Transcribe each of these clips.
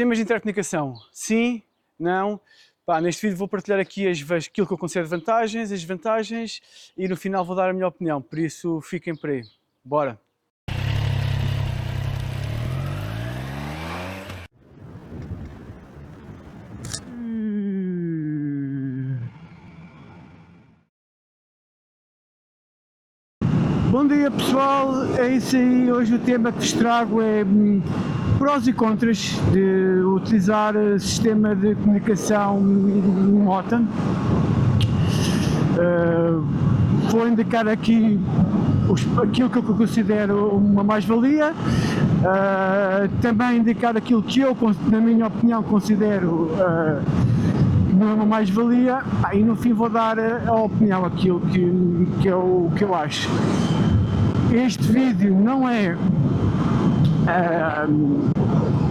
Sistemas de intercomunicação, sim, não. Pá, neste vídeo vou partilhar aqui aquilo que eu considero vantagens, as desvantagens e no final vou dar a minha opinião, por isso fiquem por aí. Bora! Bom dia pessoal, é isso aí. Hoje o tema que vos trago é prós e contras de utilizar sistema de comunicação moto. Vou indicar aqui aquilo que eu considero uma mais-valia, também indicar aquilo que eu, na minha opinião, considero uma mais-valia, e no fim vou dar a opinião, aquilo que eu acho. Este vídeo não é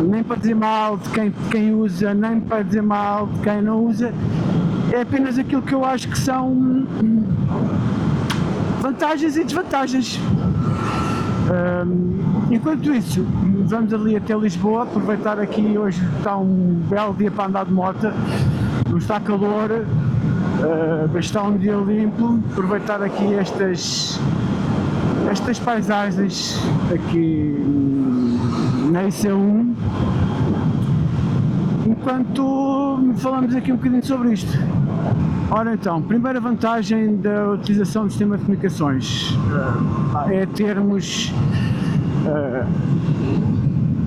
nem para dizer mal de quem usa, nem para dizer mal de quem não usa, é apenas aquilo que eu acho que são vantagens e desvantagens. Enquanto isso, vamos ali até Lisboa, aproveitar aqui, hoje está um belo dia para andar de moto, não está calor, está um dia limpo, aproveitar aqui estas paisagens aqui na IC1, enquanto falamos aqui um bocadinho sobre isto. Ora então, primeira vantagem da utilização do sistema de comunicações é termos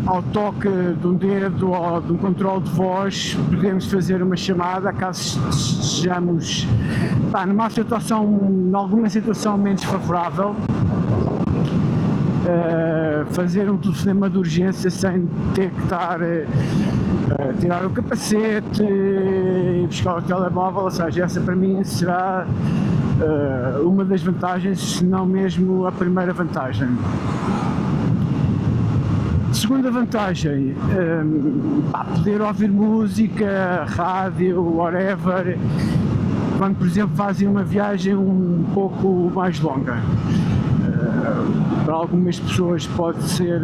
ao toque de um dedo ou de um controle de voz, podemos fazer uma chamada caso estejamos em alguma situação menos favorável, fazer um telefonema de urgência sem ter que estar a tirar o capacete e buscar o telemóvel. Ou seja, essa para mim será uma das vantagens, se não mesmo a primeira vantagem. Segunda vantagem, poder ouvir música, rádio, whatever, quando por exemplo fazem uma viagem um pouco mais longa. Para algumas pessoas pode ser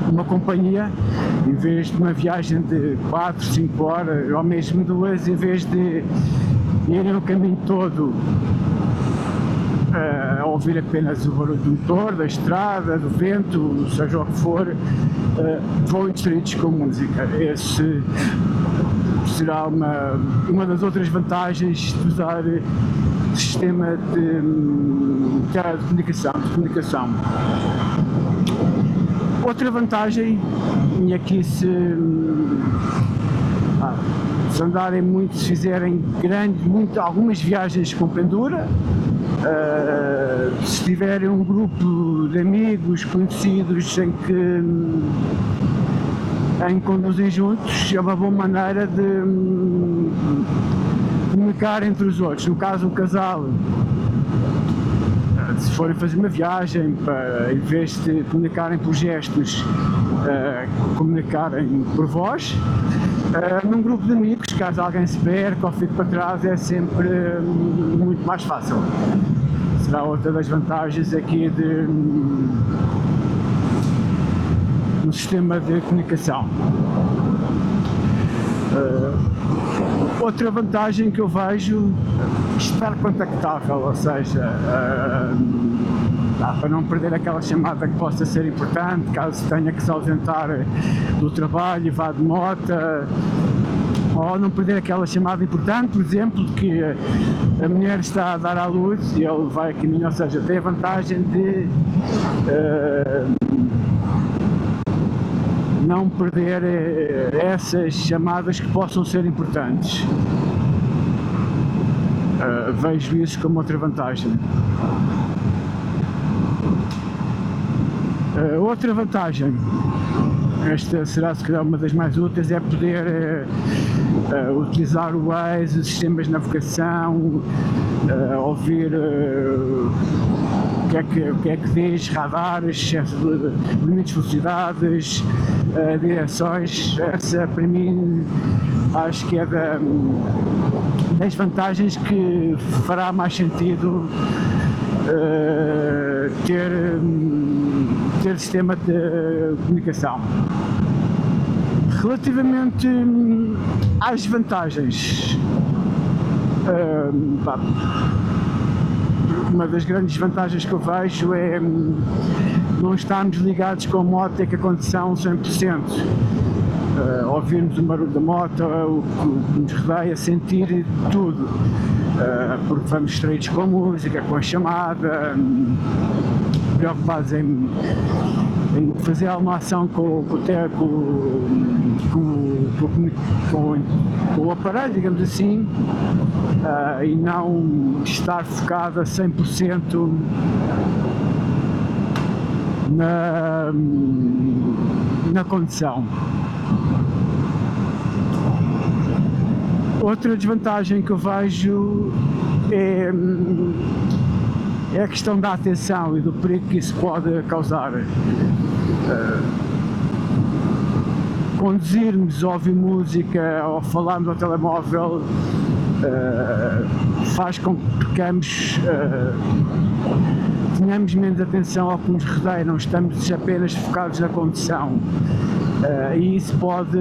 uma companhia, em vez de uma viagem de 4, 5 horas, ou mesmo 2, em vez de irem o caminho todo a ouvir apenas o barulho do motor, da estrada, do vento, seja o que for, vão distraídos com música. Esse será uma das outras vantagens de usar sistema de comunicação. Outra vantagem, e aqui se andarem muito, se fizerem algumas viagens com pendura, se tiverem um grupo de amigos, conhecidos em que conduzem juntos, é uma boa maneira de comunicar entre os outros. No caso, um casal, se forem fazer uma viagem, em vez de comunicarem por gestos, comunicarem por voz. Num grupo de amigos, caso alguém se perca ou fique para trás, é sempre muito mais fácil. Será outra das vantagens aqui do sistema de comunicação. Outra vantagem que eu vejo, estar contactável, ou seja, para não perder aquela chamada que possa ser importante, caso tenha que se ausentar do trabalho e vá de moto, ou não perder aquela chamada importante, por exemplo, de que a mulher está a dar à luz e ele vai a caminho, ou seja, tem a vantagem de não perder essas chamadas que possam ser importantes. Vejo isso como outra vantagem. Outra vantagem, esta será se calhar uma das mais úteis, é poder utilizar o Waze, os sistemas de navegação, ouvir o que é que diz, radares, limites de velocidades, direções. Essa para mim acho que é das vantagens que fará mais sentido ter sistema de comunicação. Relativamente às vantagens, uma das grandes vantagens que eu vejo é não estarmos ligados com a moto e com a condução 100%. Ouvirmos o barulho da moto, o que nos rodeia, sentir tudo, porque vamos distraídos com a música, com a chamada, preocupados em fazer alguma ação com o aparelho, digamos assim, e não estar focado a 100% na condução. Outra desvantagem que eu vejo é a questão da atenção e do perigo que isso pode causar. Conduzirmos, ouvir música ou falarmos ao telemóvel faz com que tenhamos menos atenção ao que nos rodeia, não estamos apenas focados na condução, e isso pode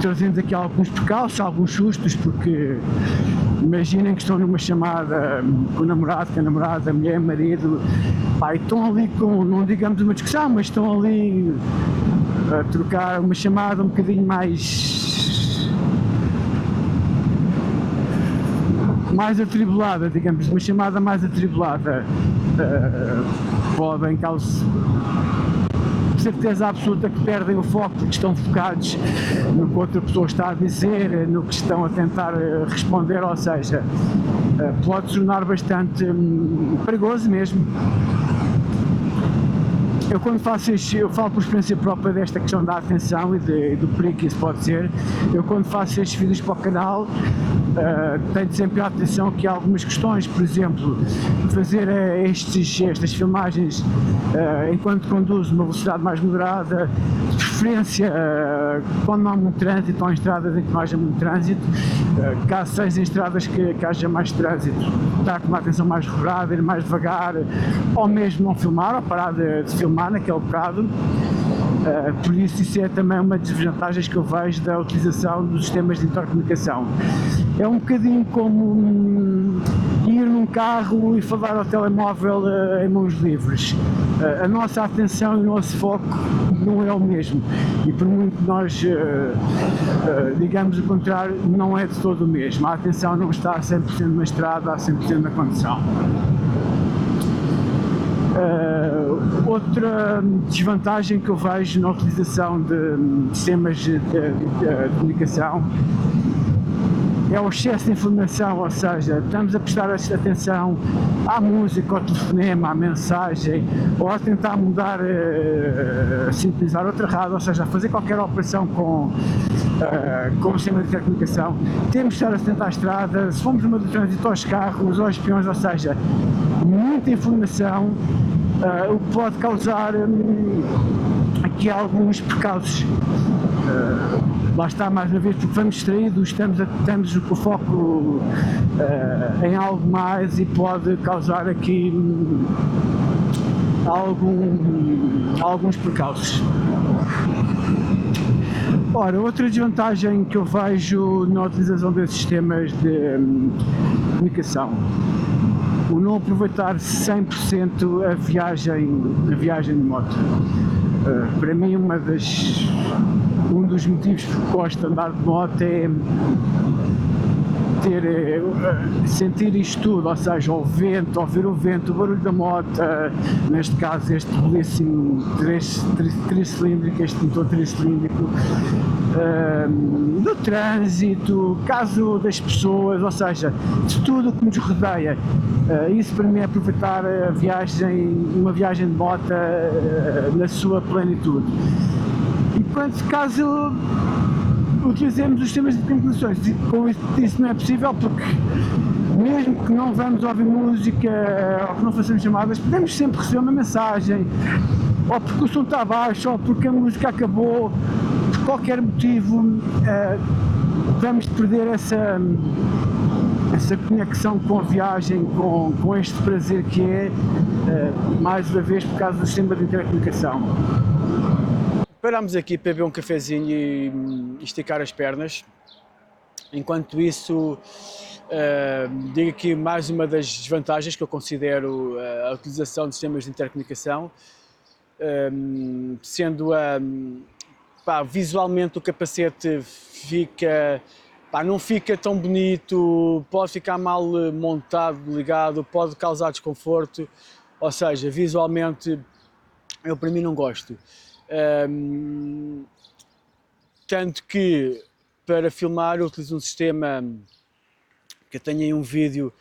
trazer-nos aqui alguns percalços, alguns sustos, porque imaginem que estão numa chamada com o namorado, com a namorada, mulher, marido, e estão ali com, não digamos uma discussão, mas estão ali a trocar uma chamada um bocadinho mais atribulada, digamos, uma chamada mais atribulada, podem causar certeza absoluta que perdem o foco, porque estão focados no que outra pessoa está a dizer, no que estão a tentar responder, ou seja, pode se tornar bastante perigoso mesmo. Eu quando faço isto, eu falo por experiência própria desta questão da atenção e do perigo que isso pode ser. Eu quando faço estes vídeos para o canal, tenho sempre a atenção que há algumas questões, por exemplo, fazer estas filmagens enquanto conduzo uma velocidade mais moderada, de preferência quando não há muito trânsito ou em estradas em que não haja muito trânsito, caso seja em estradas que haja mais trânsito, estar com uma atenção mais regrada, ir mais devagar, ou mesmo não filmar, ou parar de filmar naquele bocado. Por isso é também uma das desvantagens que eu vejo da utilização dos sistemas de intercomunicação. É um bocadinho como ir num carro e falar ao telemóvel em mãos livres. A nossa atenção e o nosso foco não é o mesmo, e por muito que nós digamos o contrário, não é de todo o mesmo. A atenção não está a 100% na estrada, a 100% na condução. Outra desvantagem que eu vejo na utilização de sistemas de comunicação é o excesso de informação, ou seja, estamos a prestar atenção à música, ao telefonema, à mensagem, ou a tentar mudar, a sintonizar outra rádio, ou seja, a fazer qualquer operação com o sistema de comunicação. Temos de estar atento à estrada, se formos numa de trânsito aos carros, aos peões, ou seja, muita informação, o que pode causar aqui alguns percalços. Lá está, mais uma vez, porque vamos distraídos, estamos com o foco em algo mais, e pode causar aqui alguns percalços. Ora, outra desvantagem que eu vejo na utilização desses sistemas de comunicação: o não aproveitar 100% a viagem de moto. Para mim, um dos motivos que gosto de andar de moto é sentir isto tudo, ou seja, ouvir o vento, o barulho da moto, neste caso este belíssimo tricilíndrico, este motor tricilíndrico, do trânsito, caso das pessoas, ou seja, de tudo o que nos rodeia. Isso para mim é aproveitar uma viagem de moto na sua plenitude. E caso utilizemos os sistemas de comunicações, com isso não é possível, porque mesmo que não vamos ouvir música ou que não façamos chamadas, podemos sempre receber uma mensagem, ou porque o som está baixo, ou porque a música acabou, por qualquer motivo, vamos perder essa conexão com a viagem, com este prazer que é, mais uma vez, por causa do sistema de intercomunicação. parámos aqui para beber um cafezinho e esticar as pernas. Enquanto isso, digo aqui mais uma das desvantagens que eu considero a utilização de sistemas de intercomunicação, sendo visualmente o capacete não fica tão bonito, pode ficar mal montado, ligado, pode causar desconforto, ou seja, visualmente eu para mim não gosto. Tanto que para filmar eu utilizo um sistema, que eu tenho aí um vídeo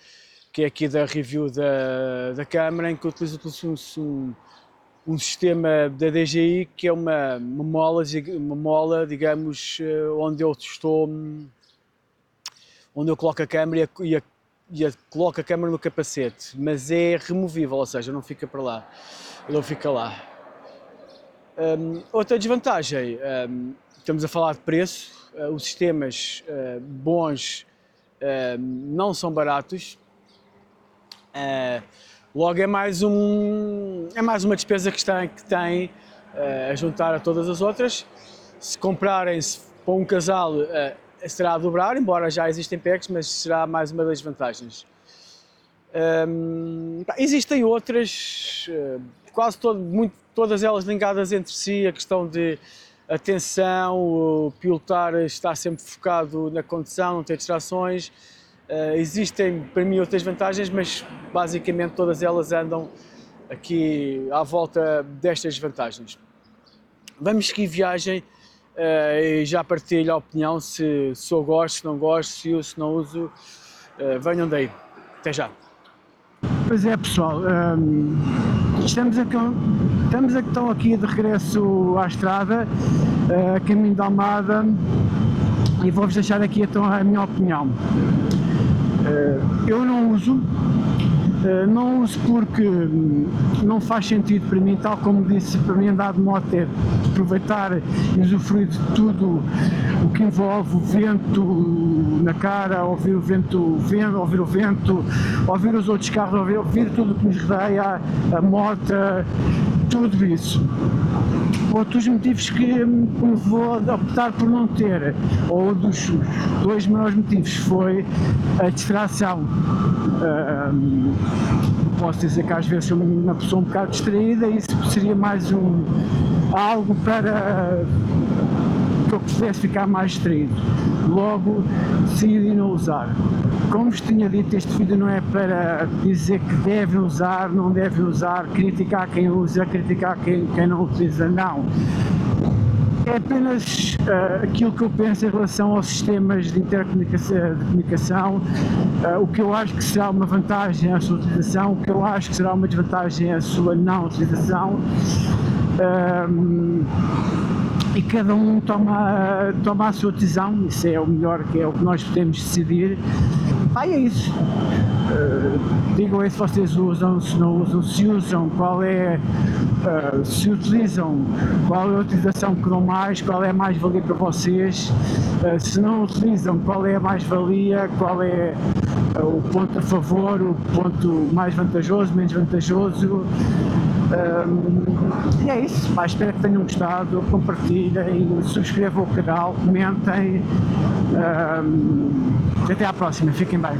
que é aqui da review da câmara, em que eu utilizo um sistema da DJI que é uma mola, digamos, onde eu coloco a câmera e coloco a câmera no capacete, mas é removível, ou seja, não fica para lá, ele fica lá. Outra desvantagem, estamos a falar de preço, os sistemas bons não são baratos, logo é mais uma despesa que tem a juntar a todas as outras. Se comprarem-se para um casal, será a dobrar, embora já existem packs, mas será mais uma das vantagens. Existem outras, todas elas ligadas entre si, a questão de atenção, o pilotar está sempre focado na condução, não ter distrações. Existem para mim outras vantagens, mas basicamente todas elas andam aqui à volta destas vantagens. Vamos seguir viagem e já partilho a opinião se eu gosto, se não gosto, se uso, se não uso. Venham daí. Até já. Pois é, pessoal, estamos então aqui de regresso à estrada, a caminho de Almada, e vou-vos deixar aqui então a minha opinião. Eu não uso porque não faz sentido para mim, tal como disse, para mim andar de moto é aproveitar e usufruir de tudo o que envolve o vento na cara, ouvir o vento, ouvir os outros carros, ouvir tudo o que nos rodeia, a moto, tudo isso. Outros motivos que me vou optar por não ter, ou dos dois maiores motivos, foi a distração. Posso dizer que às vezes sou uma pessoa um bocado distraída e isso seria mais algo para que eu pudesse ficar mais distraído. Logo, decidi não usar. Como vos tinha dito, este vídeo não é para dizer que devem usar, não devem usar, criticar quem usa, criticar quem não utiliza, não. É apenas aquilo que eu penso em relação aos sistemas de comunicação, o que eu acho que será uma vantagem a sua utilização, o que eu acho que será uma desvantagem a sua não utilização. E cada um toma a sua decisão, isso é o melhor, que é o que nós podemos decidir. É isso. Digam aí se vocês usam, se não usam, se usam, se utilizam, qual é a utilização que dão mais, qual é a mais-valia para vocês, se não utilizam, qual é a mais-valia, qual é o ponto a favor, o ponto mais vantajoso, menos vantajoso. E é isso, espero que tenham gostado, compartilhem, subscrevam o canal, comentem, até à próxima, fiquem bem.